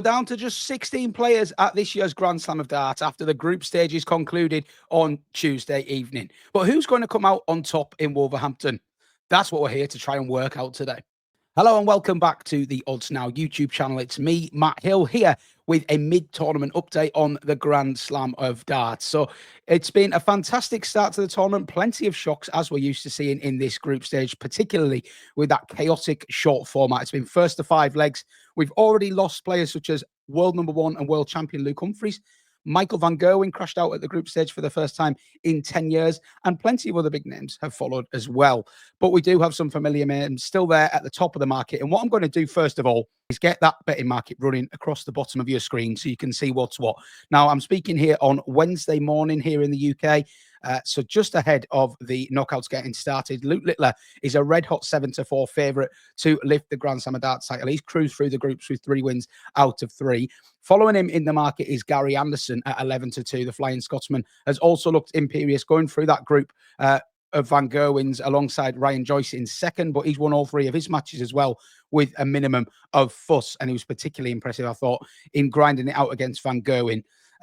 Down to just 16 players at this year's Grand Slam of Darts after the group stages concluded on Tuesday evening. But who's going to come out on top in Wolverhampton? That's what we're here to try and work out today. Hello and welcome back to the Odds Now YouTube channel. It's me, Matt Hill, here with a mid-tournament update on the Grand Slam of Darts. So it's been a fantastic start to the tournament. Plenty of shocks, as we're used to seeing in this group stage, particularly with that chaotic short format. It's been first to 5 legs. We've already lost players such as world number 1 and world champion Luke Humphries. Michael van Gerwen crashed out at the group stage for the first time in 10 years, and plenty of other big names have followed as well. But we do have some familiar names still there at the top of the market. And what I'm going to do first of all is get that betting market running across the bottom of your screen so you can see what's what. Now, I'm speaking here on Wednesday morning here in the UK. So just ahead of the knockouts getting started, Luke Littler is a red-hot 7-4 favourite to lift the Grand Slam of Darts title. He's cruised through the groups with 3 wins out of 3. Following him in the market is Gary Anderson at 11-2. The Flying Scotsman has also looked imperious going through that group of Van Gerwen's alongside Ryan Joyce in second, but he's won all 3 of his matches as well with a minimum of fuss, and he was particularly impressive, I thought, in grinding it out against Van Gerwen.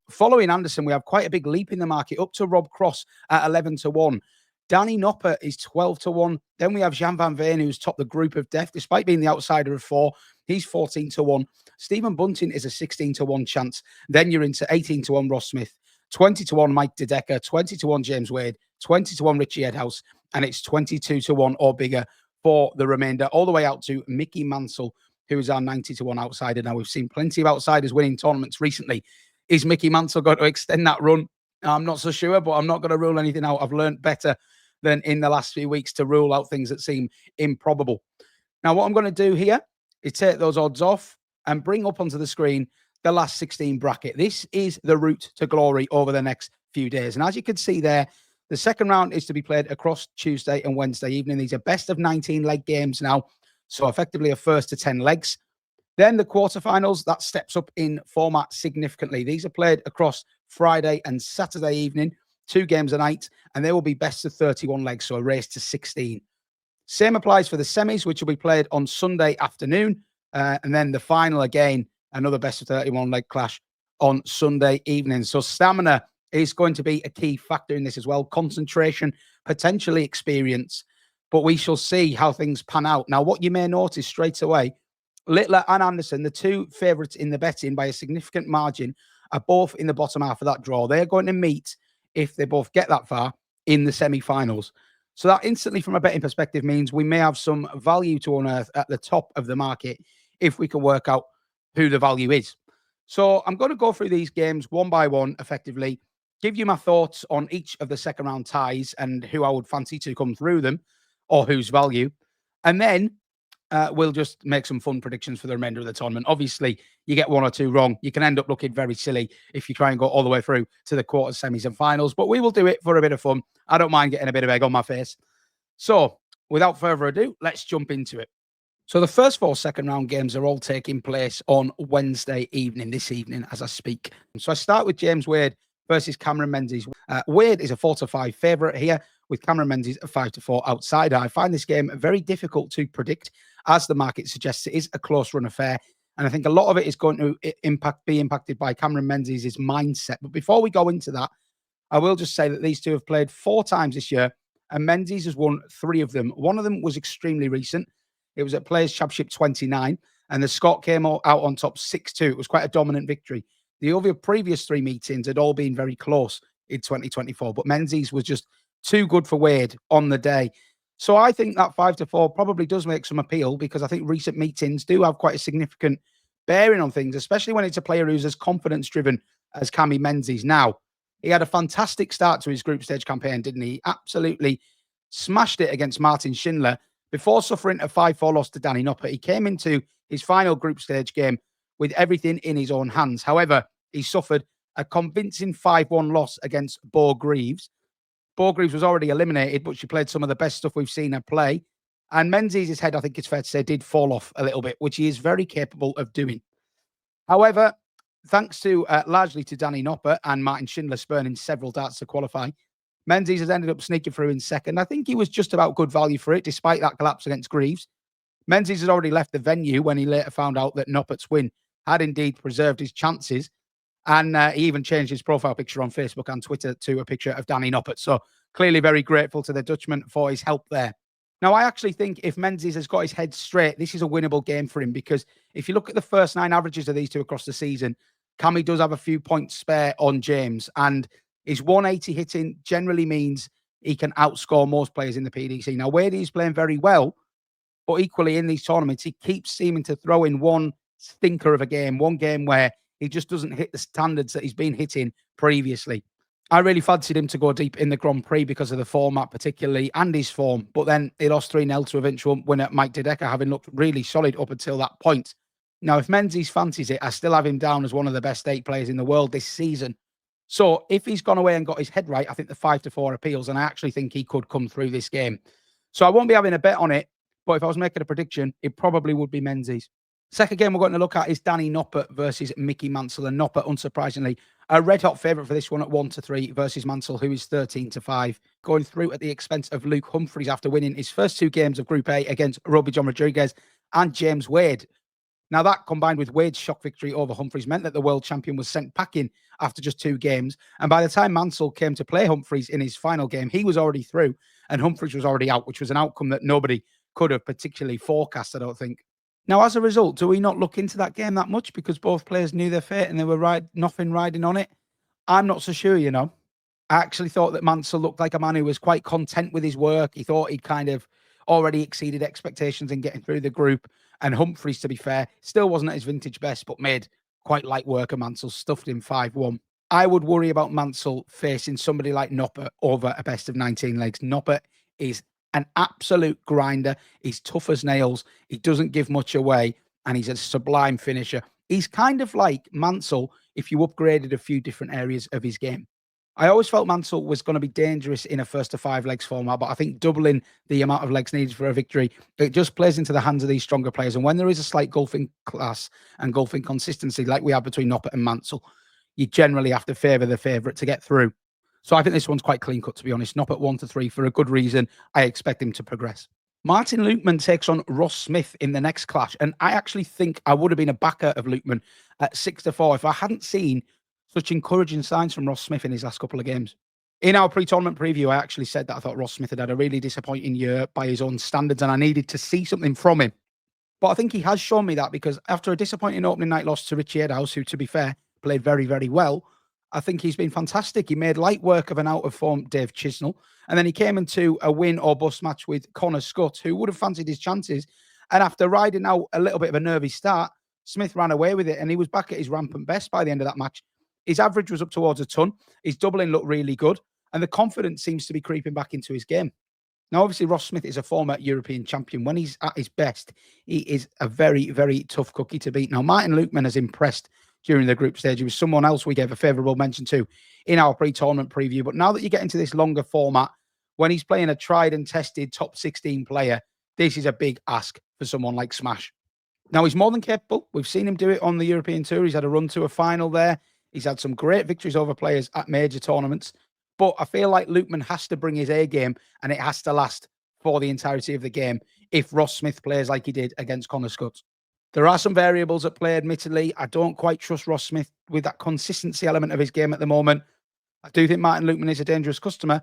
Following Anderson, we have quite a big leap in the market up to Rob Cross at 11-1. Danny Noppert is 12-1. Then we have Jan van Veen, who's topped the group of death, despite being the outsider of 4. He's 14-1. Stephen Bunton is a 16-1 chance. Then you're into 18-1 Ross Smith, 20-1 Mike De Decker, 20-1 James Wade, 20-1 Richie Edhouse, and it's 22-1 or bigger for the remainder, all the way out to Mickey Mansell, who is our 90-1 outsider. Now, we've seen plenty of outsiders winning tournaments recently. Is Mickey Mansell going to extend that run? I'm not so sure, but I'm not going to rule anything out. I've learned better than in the last few weeks to rule out things that seem improbable. Now, what I'm going to do here is take those odds off and bring up onto the screen the last 16 bracket. This is the route to glory over the next few days. And as you can see there, the second round is to be played across Tuesday and Wednesday evening. These are best of 19 leg games now, so effectively a first to 10 legs. Then the quarterfinals, that steps up in format significantly. These are played across Friday and Saturday evening, 2 games a night, and they will be best of 31 legs, so a race to 16. Same applies for the semis, which will be played on Sunday afternoon, and then the final again, another best of 31 leg clash on Sunday evening. So stamina is going to be a key factor in this as well. Concentration, potentially experience, but we shall see how things pan out. Now, what you may notice straight away, Littler and Anderson, the 2 favourites in the betting by a significant margin, are both in the bottom half of that draw. They're going to meet, if they both get that far, in the semi-finals. So that instantly, from a betting perspective, means we may have some value to unearth at the top of the market if we can work out who the value is. So I'm going to go through these games one by one, effectively, give you my thoughts on each of the second round ties and who I would fancy to come through them or whose value. And then we'll just make some fun predictions for the remainder of the tournament. Obviously, you get 1 or 2 wrong, you can end up looking very silly if you try and go all the way through to the quarters, semis, and finals. But we will do it for a bit of fun. I don't mind getting a bit of egg on my face. So, without further ado, let's jump into it. So the first 4 second round games are all taking place on Wednesday evening, this evening as I speak. So I start with James Wade versus Cameron Menzies. Wade is a 4-5 favourite here, with Cameron Menzies a 5-4 outsider. I find this game very difficult to predict, as the market suggests it is a close run affair. And I think a lot of it is going to be impacted by Cameron Menzies' mindset. But before we go into that, I will just say that these 2 have played 4 times this year, and Menzies has won 3 of them. One of them was extremely recent. It was at Players' Championship 29, and the Scot came out on top 6-2. It was quite a dominant victory. The other previous 3 meetings had all been very close in 2024, but Menzies was just too good for Wade on the day. So I think that 5-4 probably does make some appeal, because I think recent meetings do have quite a significant bearing on things, especially when it's a player who's as confidence-driven as Cammy Menzies. Now, he had a fantastic start to his group stage campaign, didn't he? He absolutely smashed it against Martin Schindler before suffering a 5-4 loss to Danny Noppert. He came into his final group stage game with everything in his own hands. However, he suffered a convincing 5-1 loss against Bergh Greaves. Bergh Greaves was already eliminated, but she played some of the best stuff we've seen her play. And Menzies' head, I think it's fair to say, did fall off a little bit, which he is very capable of doing. However, thanks to largely to Danny Noppert and Martin Schindler spurning several darts to qualify, Menzies has ended up sneaking through in second. I think he was just about good value for it, despite that collapse against Greaves. Menzies had already left the venue when he later found out that Noppert's win had indeed preserved his chances. And he even changed his profile picture on Facebook and Twitter to a picture of Danny Noppert. So clearly very grateful to the Dutchman for his help there. Now, I actually think if Menzies has got his head straight, this is a winnable game for him, because if you look at the first 9 averages of these two across the season, Cammy does have a few points spare on James, and his 180 hitting generally means he can outscore most players in the PDC. Now, Wadey's playing very well, but equally in these tournaments, he keeps seeming to throw in one stinker of a game, one game where he just doesn't hit the standards that he's been hitting previously. I really fancied him to go deep in the Grand Prix because of the format particularly and his form, but then he lost 3-0 to eventual winner Mike Dedeker, having looked really solid up until that point. Now, if Menzies fancies it, I still have him down as one of the best 8 players in the world this season. So if he's gone away and got his head right, I think the 5-4 appeals, and I actually think he could come through this game. So I won't be having a bet on it, but if I was making a prediction, it probably would be Menzies. Second game we're going to look at is Danny Noppert versus Mickey Mansell, and Noppert, unsurprisingly, a red-hot favourite for this one at 1-3 versus Mansell, who is 13-5, going through at the expense of Luke Humphries after winning his first 2 games of Group A against Roby John Rodriguez and James Wade. Now, that combined with Wade's shock victory over Humphries meant that the world champion was sent packing after just 2 games, and by the time Mansell came to play Humphries in his final game, he was already through, and Humphries was already out, which was an outcome that nobody could have particularly forecast, I don't think. Now, as a result, do we not look into that game that much because both players knew their fate and they were nothing riding on it? I'm not so sure, you know. I actually thought that Mansell looked like a man who was quite content with his work. He thought he'd kind of already exceeded expectations in getting through the group. And Humphries, to be fair, still wasn't at his vintage best, but made quite light work of Mansell, stuffed him 5-1. I would worry about Mansell facing somebody like Noppert over a best of 19 legs. Noppert is an absolute grinder. He's tough as nails. He doesn't give much away, and he's a sublime finisher. He's kind of like Mansell if you upgraded a few different areas of his game. I always felt Mansell was going to be dangerous in a first to 5 legs format, but I think doubling the amount of legs needed for a victory, it just plays into the hands of these stronger players. And when there is a slight golfing class and golfing consistency like we have between Noppert and Mansell, you generally have to favour the favourite to get through. So I think this one's quite clean cut, to be honest. Noppert 1-3 for a good reason. I expect him to progress. Martin Lukeman takes on Ross Smith in the next clash, and I actually think I would have been a backer of Lukeman at 6-4 if I hadn't seen such encouraging signs from Ross Smith in his last couple of games. In our pre-tournament preview, I actually said that I thought Ross Smith had a really disappointing year by his own standards, and I needed to see something from him. But I think he has shown me that, because after a disappointing opening night loss to Richie Edhouse, who, to be fair, played very, very well, I think he's been fantastic. He made light work of an out-of-form Dave Chisnell, and then he came into a win or bust match with Connor Scott, who would have fancied his chances. And after riding out a little bit of a nervy start, Smith ran away with it, and he was back at his rampant best by the end of that match. His average was up towards a ton. His doubling looked really good, and the confidence seems to be creeping back into his game. Now, obviously, Ross Smith is a former European champion. When he's at his best, he is a very, very tough cookie to beat. Now, Martin Lukeman has impressed during the group stage. He was someone else we gave a favourable mention to in our pre-tournament preview. But now that you get into this longer format, when he's playing a tried and tested top 16 player, this is a big ask for someone like Smash. Now, he's more than capable. We've seen him do it on the European Tour. He's had a run to a final there. He's had some great victories over players at major tournaments. But I feel like Lukeman has to bring his A game, and it has to last for the entirety of the game if Ross Smith plays like he did against Connor Scott. There are some variables at play, admittedly. I don't quite trust Ross Smith with that consistency element of his game at the moment. I do think Martin Lukeman is a dangerous customer,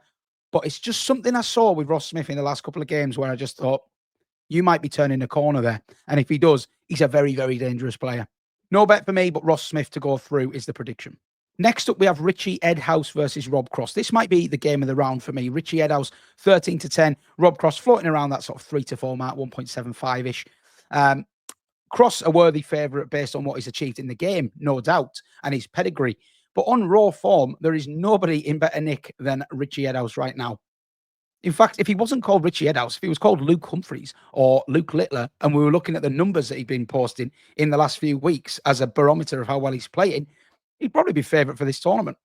but it's just something I saw with Ross Smith in the last couple of games where I just thought, you might be turning a corner there. And if he does, he's a very, very dangerous player. No bet for me, but Ross Smith to go through is the prediction. Next up, we have Richie Edhouse versus Rob Cross. This might be the game of the round for me. Richie Edhouse, 13-10. Rob Cross floating around that sort of 3-4 mark, 1.75-ish. Cross, a worthy favourite based on what he's achieved in the game, no doubt, and his pedigree. But on raw form, there is nobody in better nick than Richie Edhouse right now. In fact, if he wasn't called Richie Edhouse, if he was called Luke Humphries or Luke Littler, and we were looking at the numbers that he'd been posting in the last few weeks as a barometer of how well he's playing, he'd probably be favourite for this tournament.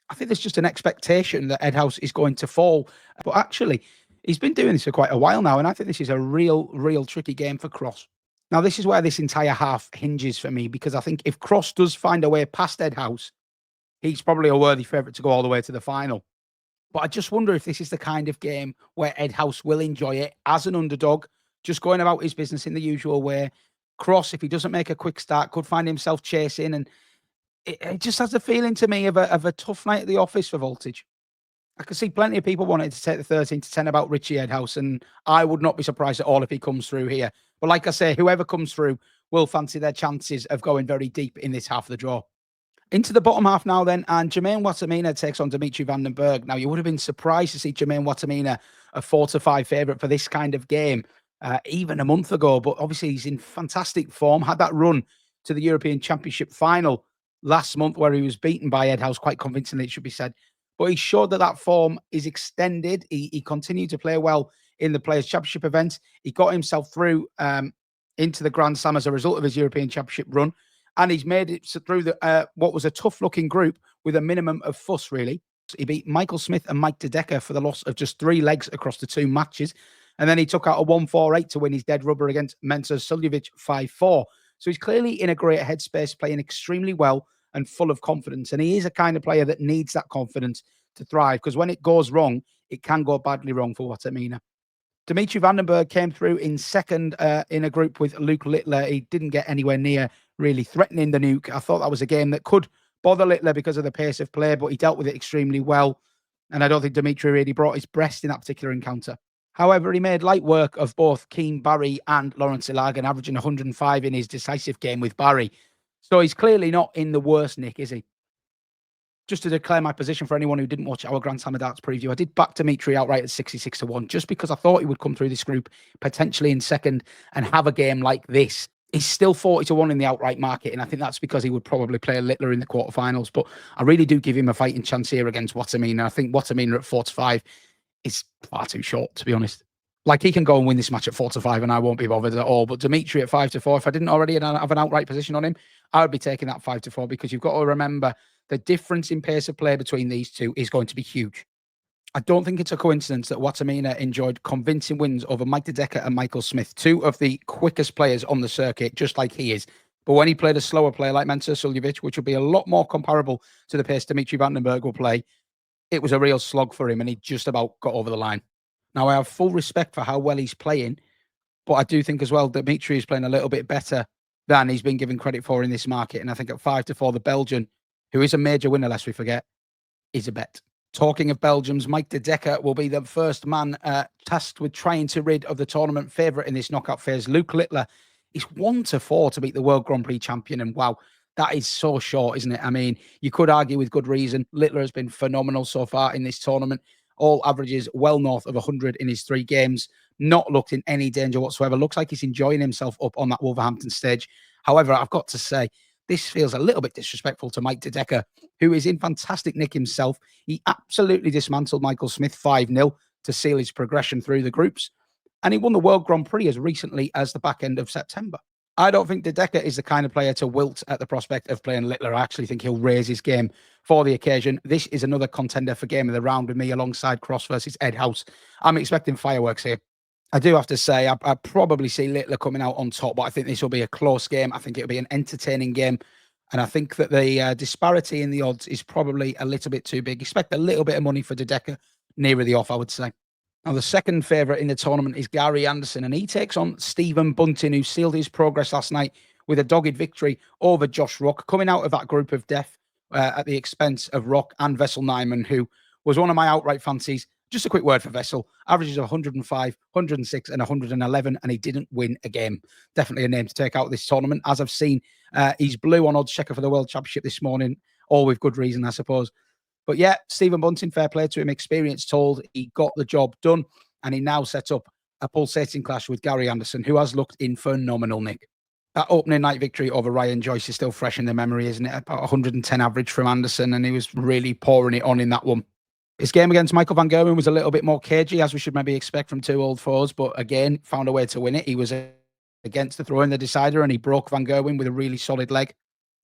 I think there's just an expectation that Edhouse is going to fall. But actually, he's been doing this for quite a while now, and I think this is a real tricky game for Cross. Now, this is where this entire half hinges for me, because I think if Cross does find a way past Edhouse, he's probably a worthy favourite to go all the way to the final. But I just wonder if this is the kind of game where Edhouse will enjoy it as an underdog, just going about his business in the usual way, cross, if he doesn't make a quick start, could find himself chasing. And it just has a feeling to me of a tough night at the office for Voltage. I can see plenty of people wanting to take the 13-10 about Richie Edhouse, and I would not be surprised at all if he comes through here. But like I say, whoever comes through will fancy their chances of going very deep in this half of the draw. Into the bottom half now then, and Jermain Watamina takes on Dimitri van den Bergh. Now, you would have been surprised to see Jermain Watamina a 4-5 favourite for this kind of game even a month ago, but obviously he's in fantastic form, had that run to the European Championship final last month where he was beaten by Edhouse quite convincingly, it should be said. But he showed that form is extended. He continued to play well in the Players' Championship events. He got himself through into the Grand Slam as a result of his European Championship run. And he's made it through what was a tough-looking group with a minimum of fuss, really. He beat Michael Smith and Mike De Decker for the loss of just 3 legs across the 2 matches. And then he took out a 1-4-8 to win his dead rubber against Mensah 5-4. So he's clearly in a great headspace, playing extremely well and full of confidence. And he is a kind of player that needs that confidence to thrive, because when it goes wrong, it can go badly wrong for Watamina. Dimitri van den Bergh came through in second in a group with Luke Littler. He didn't get anywhere near really threatening the nuke. I thought that was a game that could bother Littler because of the pace of play, but he dealt with it extremely well. And I don't think Dimitri really brought his best in that particular encounter. However, he made light work of both Keane Barry and Lawrence Ilagan, averaging 105 in his decisive game with Barry. So he's clearly not in the worst nick, is he? Just to declare my position for anyone who didn't watch our Grand Slam of Darts preview, I did back Dimitri outright at 66-1, just because I thought he would come through this group potentially in second and have a game like this. He's still 40-1 in the outright market, and I think that's because he would probably play a Littler in the quarterfinals. But I really do give him a fighting chance here against Watamina. I think Watamina at 4-5 is far too short, to be honest. Like, he can go and win this match at 4-5 and I won't be bothered at all. But Dimitri at 5-4, if I didn't already have an outright position on him, I would be taking that 5-4, because you've got to remember the difference in pace of play between these two is going to be huge. I don't think it's a coincidence that Watamina enjoyed convincing wins over Mike De Decker and Michael Smith, 2 of the quickest players on the circuit, just like he is. But when he played a slower player like Mensah, which would be a lot more comparable to the pace Dimitri van den Bergh will play, it was a real slog for him, and he just about got over the line. Now, I have full respect for how well he's playing, but I do think as well Dimitri is playing a little bit better than he's been given credit for in this market. And I think at 5-4, the Belgian, who is a major winner, lest we forget, is a bet. Talking of Belgium's, Mike De Decker will be the first man tasked with trying to rid of the tournament favourite in this knockout phase. Luke Littler is 1-4 to beat the World Grand Prix champion. And wow, that is so short, isn't it? I mean, you could argue with good reason. Littler has been phenomenal so far in this tournament. All averages well north of 100 in his 3 games. Not looked in any danger whatsoever. Looks like he's enjoying himself up on that Wolverhampton stage. However, I've got to say, this feels a little bit disrespectful to Mike De Decker, who is in fantastic nick himself. He absolutely dismantled Michael Smith 5-0 to seal his progression through the groups. And he won the World Grand Prix as recently as the back end of September. I don't think De Decker is the kind of player to wilt at the prospect of playing Littler. I actually think he'll raise his game for the occasion. This is another contender for game of the round with me alongside Cross versus Edhouse. I'm expecting fireworks here. I do have to say, I probably see Littler coming out on top, but I think this will be a close game. I think it'll be an entertaining game. And I think that the disparity in the odds is probably a little bit too big. Expect a little bit of money for De Decker nearer the off, I would say. Now, the second favourite in the tournament is Gary Anderson, and he takes on Stephen Bunton, who sealed his progress last night with a dogged victory over Josh Rock, coming out of that group of death at the expense of Rock and Vessel Nyman, who was one of my outright fancies. Just a quick word for Vessel. Averages of 105, 106 and 111, and he didn't win a game. Definitely a name to take out this tournament. As I've seen, he's blue on odds checker for the World Championship this morning, all with good reason, I suppose. But yeah, Stephen Bunton, fair play to him. Experience told, he got the job done, and he now set up a pulsating clash with Gary Anderson, who has looked in phenomenal nick. That opening night victory over Ryan Joyce is still fresh in the memory, isn't it? About 110 average from Anderson, and he was really pouring it on in that one. His game against Michael van Gerwen was a little bit more cagey, as we should maybe expect from 2 old foes, but again, found a way to win it. He was against the throw in the decider, and he broke van Gerwen with a really solid leg.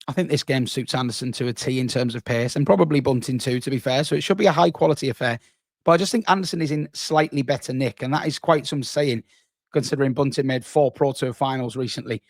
I think this game suits Anderson to a T in terms of pace, and probably Bunton too, to be fair. So it should be a high-quality affair. But I just think Anderson is in slightly better nick, and that is quite some saying, considering Bunton made 4 Pro Tour finals recently.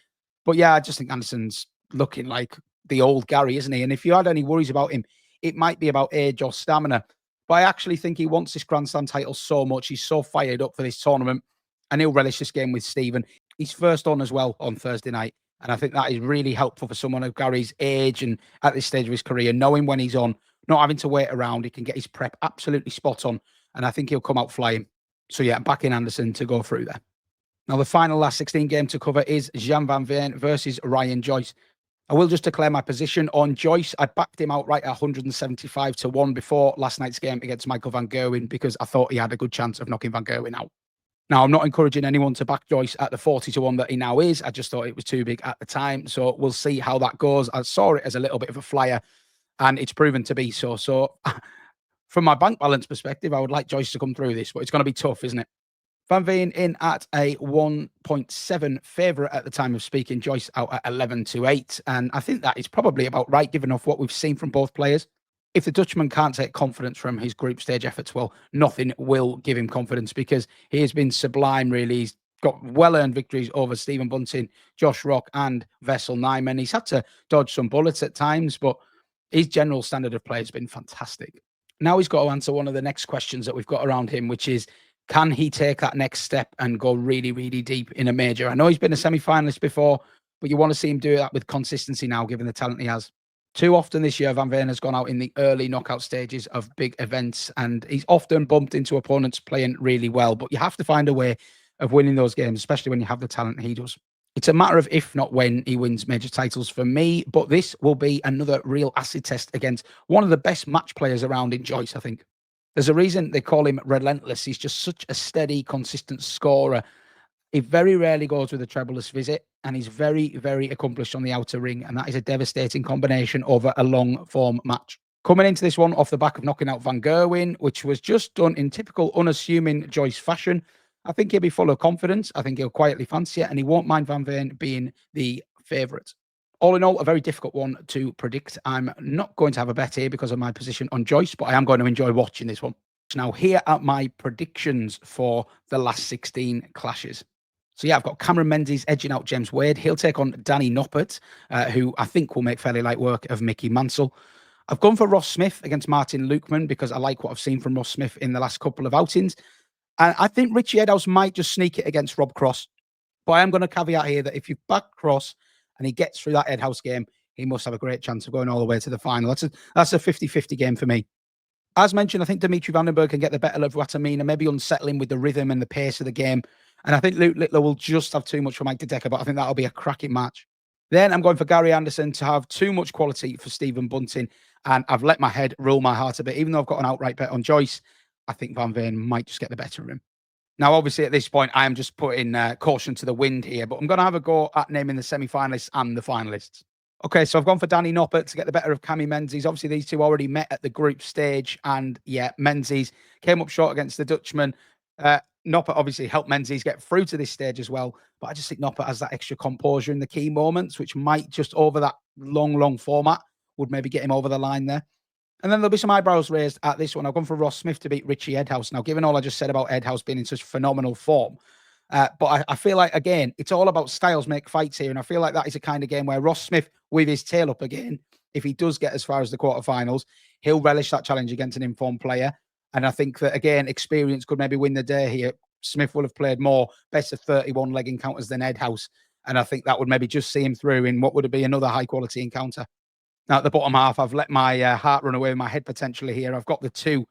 But yeah, I just think Anderson's looking like the old Gary, isn't he? And if you had any worries about him, it might be about age or stamina. But I actually think he wants this Grand Slam title so much. He's so fired up for this tournament, and he'll relish this game with Stephen. He's first on as well on Thursday night. And I think that is really helpful for someone of Gary's age and at this stage of his career, knowing when he's on, not having to wait around. He can get his prep absolutely spot on. And I think he'll come out flying. So yeah, back in Anderson to go through there. Now, the final last 16 game to cover is Jan van Veen versus Ryan Joyce. I will just declare my position on Joyce. I backed him outright at 175 to 1 before last night's game against Michael van Gerwen because I thought he had a good chance of knocking van Gerwen out. Now, I'm not encouraging anyone to back Joyce at the 40 to 1 that he now is. I just thought it was too big at the time. So we'll see how that goes. I saw it as a little bit of a flyer, and it's proven to be so. So from my bank balance perspective, I would like Joyce to come through this, but it's going to be tough, isn't it? Van Veen in at a 1.7 favourite at the time of speaking. Joyce out at 11 to 8. And I think that is probably about right, given off what we've seen from both players. If the Dutchman can't take confidence from his group stage efforts, well, nothing will give him confidence because he has been sublime, really. He's got well-earned victories over Stephen Bunton, Josh Rock and Vessel Nyman. He's had to dodge some bullets at times, but his general standard of play has been fantastic. Now he's got to answer one of the next questions that we've got around him, which is, can he take that next step and go really, really deep in a major? I know he's been a semi-finalist before, but you want to see him do that with consistency now, given the talent he has. Too often this year, Van Veen has gone out in the early knockout stages of big events, and he's often bumped into opponents playing really well. But you have to find a way of winning those games, especially when you have the talent he does. It's a matter of if not when he wins major titles for me, but this will be another real acid test against one of the best match players around in Joyce, I think. There's a reason they call him relentless. He's just such a steady, consistent scorer. He very rarely goes with a trebleless visit, and he's very, very accomplished on the outer ring, and that is a devastating combination over a long-form match. Coming into this one off the back of knocking out Van Gerwen, which was just done in typical unassuming Joyce fashion, I think he'll be full of confidence. I think he'll quietly fancy it, and he won't mind Van Veen being the favourite. All in all, a very difficult one to predict. I'm not going to have a bet here because of my position on Joyce, but I am going to enjoy watching this one. Now, here are my predictions for the last 16 clashes. So, yeah, I've got Cameron Menzies edging out James Wade. He'll take on Danny Noppert, who I think will make fairly light work of Mickey Mansell. I've gone for Ross Smith against Martin Lukeman because I like what I've seen from Ross Smith in the last couple of outings. And I think Richie Edhouse might just sneak it against Rob Cross. But I am going to caveat here that if you back Cross and he gets through that Edhouse game, he must have a great chance of going all the way to the final. That's a 50-50 game for me. As mentioned, I think Dimitri Vandenberg can get the better of Wata and maybe unsettle him with the rhythm and the pace of the game. And I think Luke Littler will just have too much for Mike Dedeker, but I think that'll be a cracking match. Then I'm going for Gary Anderson to have too much quality for Stephen Bunton. And I've let my head rule my heart a bit. Even though I've got an outright bet on Joyce, I think Van Veen might just get the better of him. Now, obviously, at this point, I am just putting caution to the wind here, but I'm going to have a go at naming the semi-finalists and the finalists. Okay, so I've gone for Danny Noppert to get the better of Cammy Menzies. Obviously, these two already met at the group stage, and yeah, Menzies came up short against the Dutchman. Noppert obviously helped Menzies get through to this stage as well, but I just think Noppert has that extra composure in the key moments, which might just over that long format would maybe get him over the line there. And then there'll be some eyebrows raised at this one. I've gone for Ross Smith to beat Richie Edhouse. Now, given all I just said about Edhouse being in such phenomenal form, but I feel like, again, it's all about styles make fights here. And I feel like that is a kind of game where Ross Smith, with his tail up again, if he does get as far as the quarterfinals, he'll relish that challenge against an informed player. And I think that, again, experience could maybe win the day here. Smith will have played more best of 31 leg encounters than Edhouse. And I think that would maybe just see him through in what would be another high-quality encounter. Now, at the bottom half, I've let my heart run away with my head potentially here. I've got the two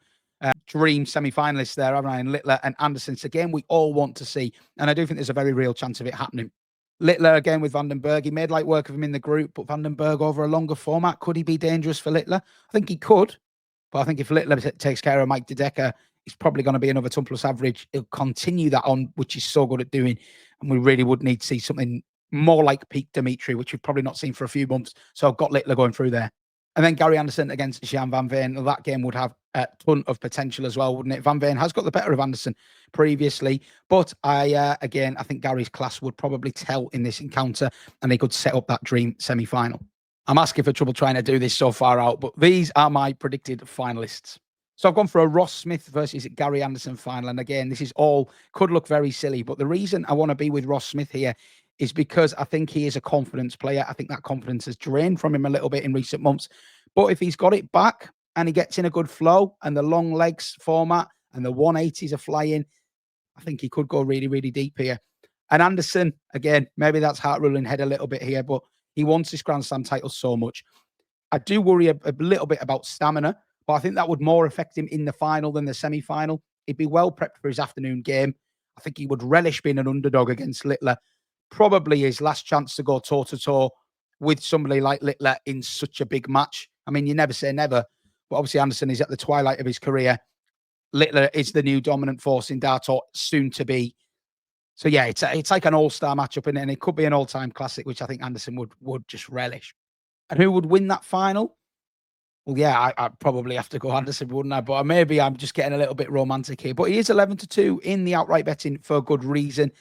dream semi-finalists there, haven't I? And Littler and Anderson. So again, we all want to see. And I do think there's a very real chance of it happening. Littler again with Vandenberg. He made light work of him in the group, but Vandenberg over a longer format. Could he be dangerous for Littler? I think he could. But I think if Littler takes care of Mike Dedeker, he's probably going to be another 2+ average. He'll continue that on, which he's so good at doing. And we really would need to see something more like peak Dimitri, which we've probably not seen for a few months. So I've got Littler going through there. And then Gary Anderson against Jan van Veen. That game would have a ton of potential as well, wouldn't it? Van Veen has got the better of Anderson previously. But I think Gary's class would probably tell in this encounter, and they could set up that dream semi-final. I'm asking for trouble trying to do this so far out, but these are my predicted finalists. So I've gone for a Ross Smith versus Gary Anderson final. And again, this is all could look very silly, but the reason I want to be with Ross Smith here is because I think he is a confidence player. I think that confidence has drained from him a little bit in recent months. But if he's got it back and he gets in a good flow and the long legs format and the 180s are flying, I think he could go really, really deep here. And Anderson, again, maybe that's heart ruling head a little bit here, but he wants this Grand Slam title so much. I do worry a little bit about stamina, but I think that would more affect him in the final than the semi-final. He'd be well prepped for his afternoon game. I think he would relish being an underdog against Littler. Probably his last chance to go toe-to-toe with somebody like Littler in such a big match. I mean, you never say never, but obviously Anderson is at the twilight of his career. Littler is the new dominant force in dart, or soon to be. So yeah, it's like an all-star matchup, and it could be an all-time classic, which I think Anderson would just relish. And who would win that final? Well, yeah, I'd probably have to go Anderson, wouldn't I? But maybe I'm just getting a little bit romantic here. But he is 11-2 in the outright betting for good reason.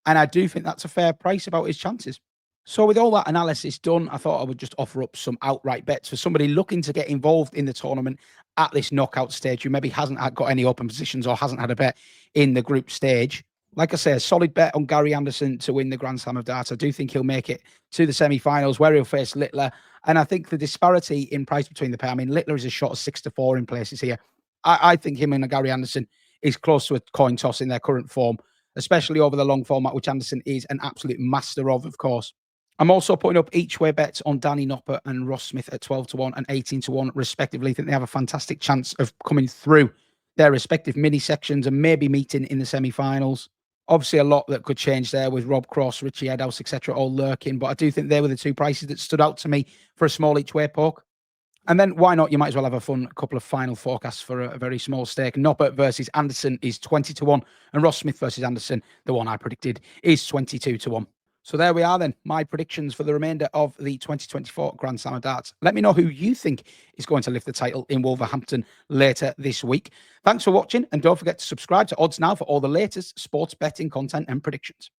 And I do think that's a fair price about his chances. So with all that analysis done, I thought I would just offer up some outright bets for somebody looking to get involved in the tournament at this knockout stage, who maybe hasn't got any open positions or hasn't had a bet in the group stage. Like I say, a solid bet on Gary Anderson to win the Grand Slam of Darts. I do think he'll make it to the semi-finals where he'll face Littler. And I think the disparity in price between the pair, I mean, Littler is a shot of 6-4 in places here. I think him and Gary Anderson is close to a coin toss in their current form, especially over the long format, which Anderson is an absolute master of course. I'm also putting up each way bets on Danny Noppert and Ross Smith at 12-1 and 18-1, respectively. I think they have a fantastic chance of coming through their respective mini sections and maybe meeting in the semi-finals. Obviously, a lot that could change there with Rob Cross, Richie Edhouse, etc., all lurking. But I do think they were the two prices that stood out to me for a small each way poke. And then why not? You might as well have a fun couple of final forecasts for a very small stake. Noppert versus Anderson is 20-1, and Ross Smith versus Anderson, the one I predicted, is 22-1. So there we are then, my predictions for the remainder of the 2024 Grand Slam of Darts. Let me know who you think is going to lift the title in Wolverhampton later this week. Thanks for watching, and don't forget to subscribe to Odds Now for all the latest sports betting content and predictions.